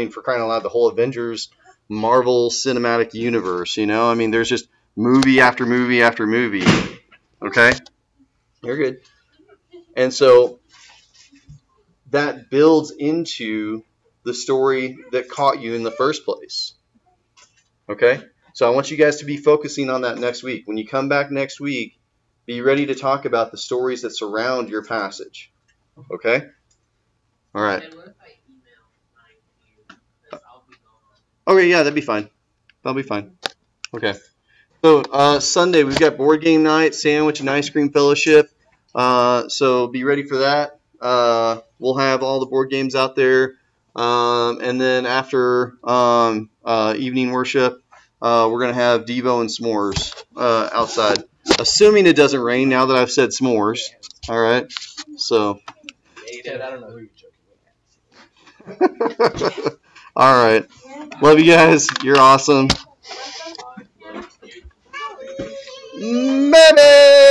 for crying out loud, the whole Avengers Marvel Cinematic Universe, I mean, there's just movie after movie after movie, okay? You're good. And so that builds into the story that caught you in the first place, okay? So I want you guys to be focusing on that next week. When you come back next week, be ready to talk about the stories that surround your passage. Okay? All right. And what if I email mine to you? Because I'll be gone. Okay, yeah, that'd be fine. That'll be fine. Okay. So Sunday, we've got board game night, sandwich, and ice cream fellowship. So be ready for that. We'll have all the board games out there. And then after evening worship, we're going to have Devo and s'mores outside. Assuming it doesn't rain now that I've said s'mores. All right. So. David, I don't know who you're joking with. All right. Love you guys. You're awesome. Baby!